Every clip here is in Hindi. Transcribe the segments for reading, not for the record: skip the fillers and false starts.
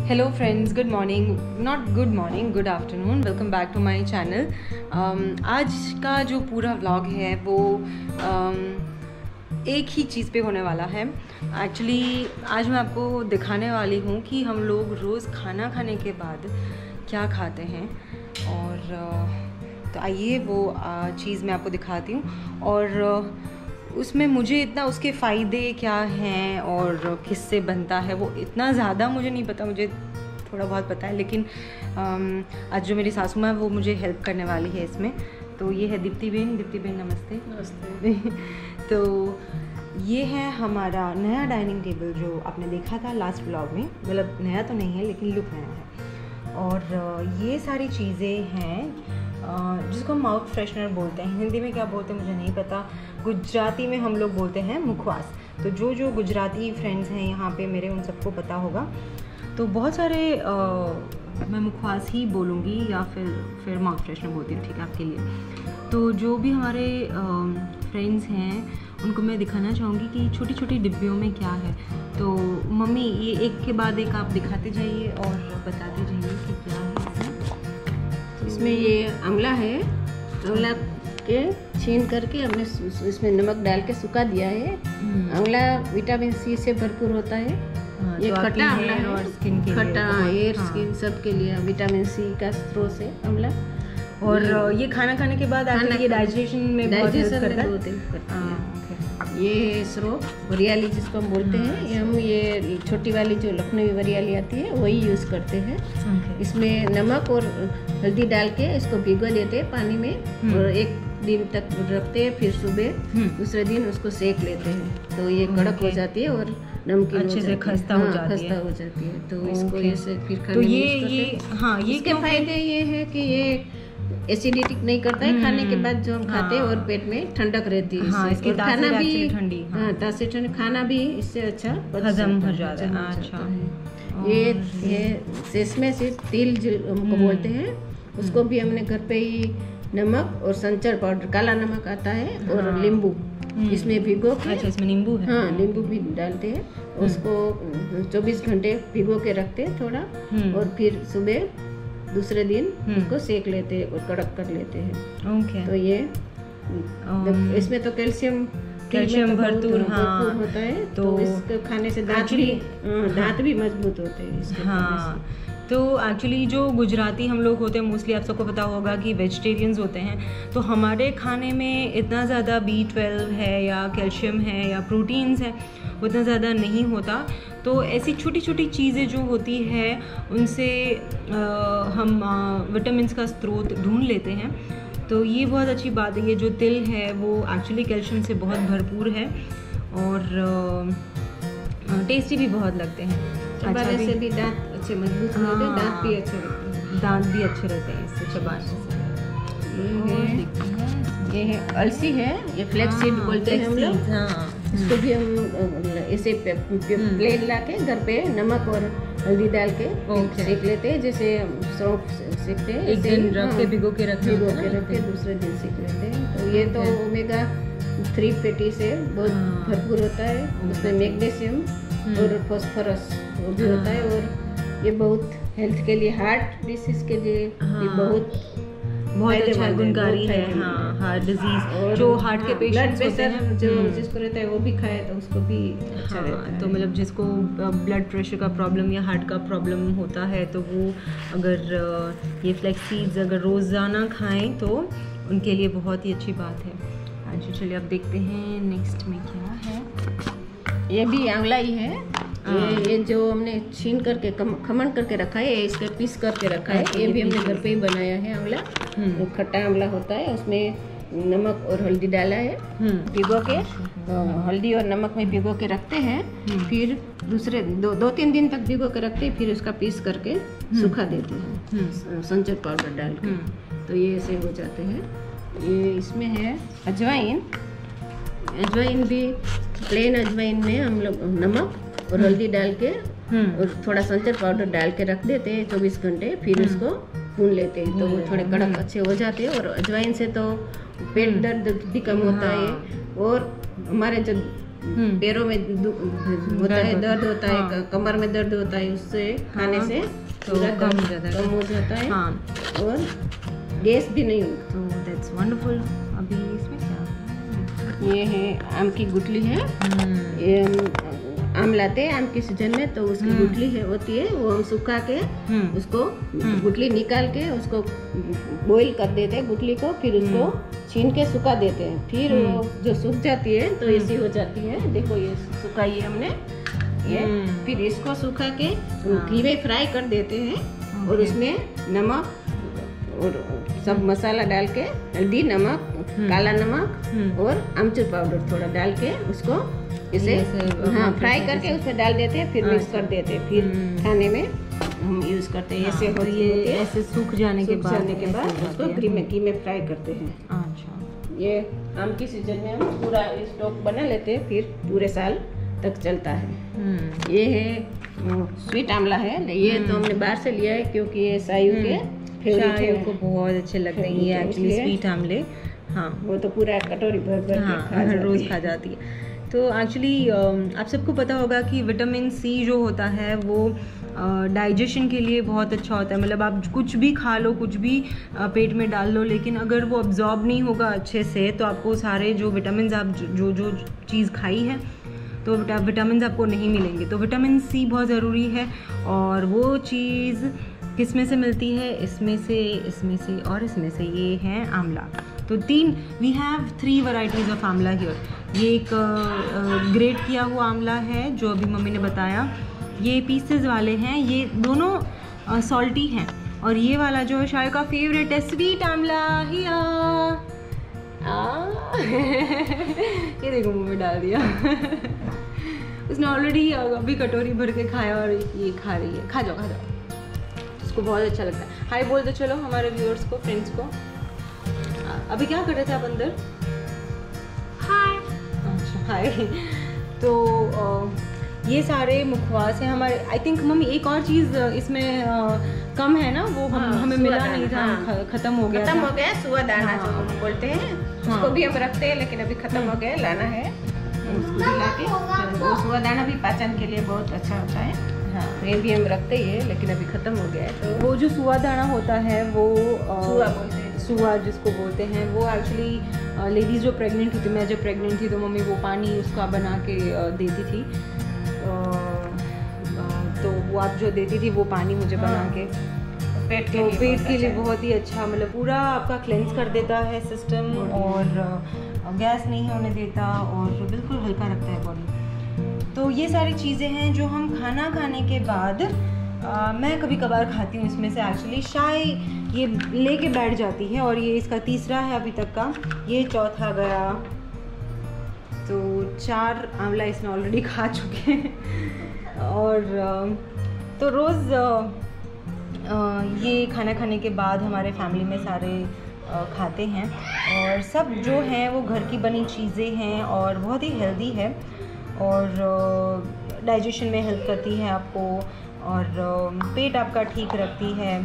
Hello friends, good morning, not good morning, good afternoon, welcome back to my channel. आज का जो पूरा व्लॉग है वो एक ही चीज़ पे होने वाला है। एक्चुअली आज मैं आपको दिखाने वाली हूँ कि हम लोग रोज़ खाना खाने के बाद क्या खाते हैं, और तो आइए वो चीज़ मैं आपको दिखाती हूँ। और उसमें मुझे इतना उसके फ़ायदे क्या हैं और किससे बनता है वो इतना ज़्यादा मुझे नहीं पता, मुझे थोड़ा बहुत पता है, लेकिन आज जो मेरी सासू माँ है वो मुझे हेल्प करने वाली है इसमें। तो ये है दीप्ति बहन, नमस्ते। नमस्ते। तो ये है हमारा नया डाइनिंग टेबल जो आपने देखा था लास्ट व्लॉग में, मतलब नया तो नहीं है लेकिन लुक नया है। और ये सारी चीज़ें हैं जिसको हम माउथ फ्रेशनर बोलते हैं। हिंदी में क्या बोलते हैं मुझे नहीं पता, गुजराती में हम लोग बोलते हैं मुखवास। तो जो गुजराती फ्रेंड्स हैं यहाँ पे मेरे, उन सबको पता होगा। तो बहुत सारे मैं मुखवास ही बोलूँगी या फिर माउथ फ्रेशनर बोलती हूँ, ठीक है आपके लिए। तो जो भी हमारे फ्रेंड्स हैं उनको मैं दिखाना चाहूँगी कि छोटी छोटी डिब्बियों में क्या है। तो मम्मी ये एक के बाद एक आप दिखाते जाइए और बताते जाइए कि क्या है इसमें। ये आंवला है, आंवला के छीन करके हमने इसमें नमक डाल के सुखा दिया है। आंवला विटामिन सी से भरपूर होता है। ये तो खट्टा आंवला है और स्किन के खट्टा हेयर स्किन सब के लिए विटामिन सी का स्रोत है आंवला। और ये खाना खाने के बाद ये डाइजेशन में बहुत हेल्प करता है। ये स्रोत वरियाली जिसको हम बोलते हैं, ये छोटी वाली जो लखनवी वरियाली आती है वही यूज़ करते हैं। इसमें नमक और हल्दी डाल के इसको भिगो लेते हैं पानी में और एक दिन तक रखते हैं, फिर सुबह दूसरे दिन उसको सेक लेते हैं। तो ये कड़क हो जाती है और नमकीन अच्छे से खस्ता हो जाती है। तो इसको ऐसे फिर खाने तो में ये इसके फायदे ये है कि ये एसिडिटी नहीं करता है। खाने के बाद जो हम खाते हैं और पेट में ठंडक रहती है। हाँ, इसके खाना भी ठंडी, ठंडी खाना भी इससे अच्छा हजम हो जाता है। अच्छा, ये इसमें से तिल जो हमको बोलते हैं उसको भी हमने घर पे ही नमक और संचर पाउडर, काला नमक आता है, और नींबू इसमें भिगो के। अच्छा, इसमें नींबू है। हाँ, नींबू भी डालते हैं। उसको 24 घंटे भिगो के रखते हैं थोड़ा, और फिर सुबह दूसरे दिन उसको सेक लेते हैं और कड़क कर लेते हैं। ओके। तो ये इसमें तो कैल्शियम भरपूर होता है। तो इसको खाने से दांत भी मजबूत होते हैं इसके खाने से। तो एक्चुअली जो गुजराती हम लोग होते हैं, मोस्टली आप सबको पता होगा कि वेजिटेरियंस होते हैं। तो हमारे खाने में इतना ज़्यादा B12 है या कैल्शियम है या प्रोटीन्स है, उतना ज़्यादा नहीं होता। तो ऐसी छोटी छोटी चीज़ें जो होती है उनसे हम विटामिन्स का स्रोत ढूंढ लेते हैं। तो ये बहुत अच्छी बात है। ये जो तिल है वो एक्चुअली कैल्शियम से बहुत भरपूर है और टेस्टी भी बहुत लगते हैं। चबाने से भी दांत अच्छे मजबूत होते हैं, दांत भी अच्छे रहते हैं। दांत भी अच्छे रहते हैं इससे चबाने से। ये है अलसी है, ये फ्लैक्स सीड बोलते हैं हम लोग। इसको भी हम ऐसे प्लेन ला के घर पे नमक और हल्दी डाल के सेक लेते हैं, जैसे सौंफ सेकते हैं। एक दिन रख के भिगो के रख के दूसरे दिन सेक लेते हैं। तो ये तो ओमेगा 3 फैटी से बहुत भरपूर होता है। उसमें मैग्नीशियम और फास्फोरस वो भी होता है, और ये बहुत हेल्थ के लिए, हार्ट डिसीज के लिए बहुत अच्छा गुणकारी है। हाँ, हार्ट डिजीज, जो हार्ट के पेशेंट्स होते हैं, जो जिसको रहता है वो भी खाए तो उसको भी अच्छा रहता है। तो मतलब जिसको ब्लड प्रेशर का प्रॉब्लम या हार्ट का प्रॉब्लम होता है, तो वो अगर ये फ्लैक्स सीड्स अगर रोज़ाना खाएं तो उनके लिए बहुत ही अच्छी बात है। अच्छा, चलिए अब देखते हैं नेक्स्ट में क्या है। ये भी आंवला ही है। ये जो हमने छीन करके खमन करके रखा है, इसका पीस करके रखा है। ये भी हमने घर पे ही बनाया है आंवला। जो खट्टा आंवला होता है उसमें नमक और हल्दी डाला है, भिगो के हल्दी और नमक में भिगो के रखते हैं। फिर दूसरे 2-3 दिन तक भिगो के रखते हैं, फिर उसका पीस करके सुखा देते हैं संचर पाउडर डाल के। तो ये ऐसे हो जाते हैं। ये इसमें है अजवाइन भी, प्लेन अजवाइन में हम लोग नमक और हल्दी डाल के और थोड़ा संचर पाउडर डाल के रख देते हैं 24 घंटे, फिर उसको भून लेते हैं। तो वो थोड़े कड़क अच्छे हो जाते हैं। और अजवाइन से तो पेट दर्द भी कम होता है, और हमारे जो पैरों में होता है, दर्द होता है, कमर में दर्द होता है, उससे खाने से तो कम हो जाता है। और गैस भी नहीं होता। तो दैट्स वंडरफुल। अभी इसमें क्या, ये है आम की गुठली है। ये आम लाते हैं आम के सीजन में, तो उसकी गुठली है होती है, वो हम सुखा के उसको गुठली निकाल के उसको बॉईल कर देते हैं गुठली को, फिर उसको छीन के सुखा देते हैं, फिर वो जो सूख जाती है तो ऐसी हो जाती है। देखो ये सुखाई है हमने ये, फिर इसको सुखा के घी में फ्राई कर देते हैं और उसमें नमक और सब मसाला डाल के, हल्दी, नमक, काला नमक और आमचूर पाउडर थोड़ा डाल के उसको इसे फ्राई करके उसमें डाल देते हैं, फिर मिक्स कर देते हैं, फिर खाने में हम यूज करते हैं। ऐसे तो ये ऐसे सूख जाने के बाद उसको घी में फ्राई करते हैं। अच्छा, ये आम की सीजन में हम पूरा स्टॉक बना लेते हैं, फिर पूरे साल तक चलता है। ये है स्वीट आंवला है, ये तो हमने बाहर से लिया है क्योंकि ये सायु के फेवरेट को बहुत अच्छे लगते हैं ये एक्चुअली स्वीट आंवले। हाँ, वो तो पूरा कटोरी भर के रोज खा जाती है। तो एक्चुअली आप सबको पता होगा कि विटामिन सी जो होता है वो डाइजेशन के लिए बहुत अच्छा होता है। मतलब आप कुछ भी खा लो, कुछ भी पेट में डाल लो, लेकिन अगर वो अब्जॉर्ब नहीं होगा अच्छे से तो आपको सारे जो विटामिन आप जो चीज़ खाई है तो विटामिन आपको नहीं मिलेंगे। तो विटामिन सी बहुत ज़रूरी है, और वो चीज़ किस में से मिलती है, इसमें से और इसमें से। ये है आंवला। तो वी हैव 3 वैरायटीज़ ऑफ आंवला हियर। ये एक ग्रेट किया हुआ आंवला है जो अभी मम्मी ने बताया, ये पीसेस वाले हैं, ये दोनों सॉल्टी हैं, और ये वाला जो है शायद का फेवरेट है स्वीट आंवला। हिया ये देखो मुंह में डाल दिया उसने ऑलरेडी अभी कटोरी भर के खाया और ये खा रही है। खा जाओ, उसको बहुत अच्छा लगता है। हाय बोल दो चलो हमारे व्यूअर्स को, फ्रेंड्स को। अभी क्या कर रहे थे आप अंदर? हाय। अच्छा हाय। तो ये सारे मुखवास हैं हमारे। आई थिंक मम्मी एक और चीज़ इसमें कम है ना, वो हमें मिला नहीं था, खत्म हो गया सुआ दाना जो हम बोलते हैं, उसको भी हम रखते हैं, लेकिन अभी खत्म हो गया, लाना है उसको भी लाके। वो सुआ दाना भी पाचन के लिए बहुत अच्छा होता है। हाँ, तो ये भी हम रखते ही है, लेकिन अभी खत्म हो गया है। तो वो जो सुआ दाना होता है वो सुआ बोलते हैं, सुआ जिसको बोलते हैं, वो एक्चुअली लेडीज़ जो प्रेग्नेंट होती, मैं जब प्रेग्नेंट थी तो मम्मी वो पानी उसका बना के देती थी। तो वो आप जो देती थी वो पानी मुझे बना के पेट के लिए बहुत ही अच्छा, मतलब पूरा आपका क्लेंस कर देता है सिस्टम, और गैस नहीं होने देता, और बिल्कुल हल्का रखता है बॉडी। तो ये सारी चीज़ें हैं जो हम खाना खाने के बाद मैं कभी कभार खाती हूँ। इसमें से एक्चुअली चाय ये लेके बैठ जाती है, और ये इसका तीसरा है अभी तक का, ये चौथा गया। तो 4 आंवला इसमें ऑलरेडी खा चुके हैं। और तो रोज़ ये खाना खाने के बाद हमारे फैमिली में सारे खाते हैं, और सब जो हैं वो घर की बनी चीज़ें हैं और बहुत ही हेल्दी है, और डाइजेशन में हेल्प करती है आपको, और पेट आपका ठीक रखती है।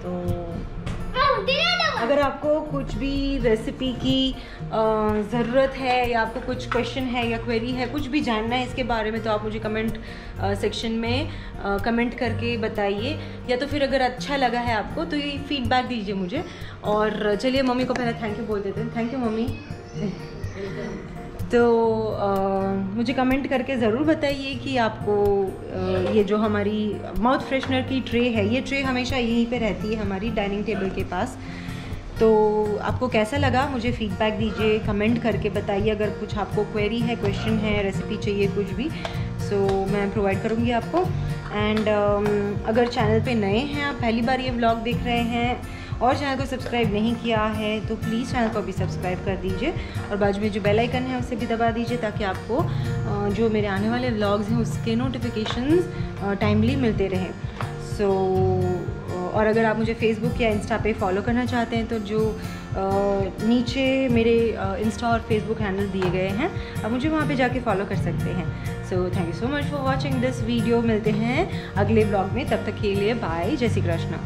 तो अगर आपको कुछ भी रेसिपी की ज़रूरत है, या आपको कुछ क्वेश्चन है या क्वेरी है, कुछ भी जानना है इसके बारे में, तो आप मुझे कमेंट सेक्शन में कमेंट करके बताइए, या तो फिर अगर अच्छा लगा है आपको तो ये फीडबैक दीजिए मुझे। और चलिए मम्मी को पहले थैंक यू बोल देते हैं। Thank you mummy. तो मुझे कमेंट करके ज़रूर बताइए कि आपको ये जो हमारी माउथ फ्रेशनर की ट्रे है, ये ट्रे हमेशा यहीं पे रहती है हमारी डाइनिंग टेबल के पास। तो आपको कैसा लगा मुझे फीडबैक दीजिए, कमेंट करके बताइए। अगर कुछ आपको क्वेरी है, क्वेश्चन है, रेसिपी चाहिए, कुछ भी, सो मैं प्रोवाइड करूँगी आपको। एंड अगर चैनल पे नए हैं, आप पहली बार ये व्लॉग देख रहे हैं और चैनल को सब्सक्राइब नहीं किया है, तो प्लीज़ चैनल को भी सब्सक्राइब कर दीजिए, और बाजू में जो बेल आइकन है उसे भी दबा दीजिए, ताकि आपको जो मेरे आने वाले व्लॉग्स हैं उसके नोटिफिकेशंस टाइमली मिलते रहें। सो और अगर आप मुझे फेसबुक या इंस्टा पे फॉलो करना चाहते हैं, तो जो नीचे मेरे इंस्टा और फेसबुक हैंडल दिए गए हैं, आप मुझे वहाँ पे जाके फॉलो कर सकते हैं। So thank you so much for watching this video. मिलते हैं अगले व्लॉग में, तब तक के लिए बाय, जय श्री कृष्णा।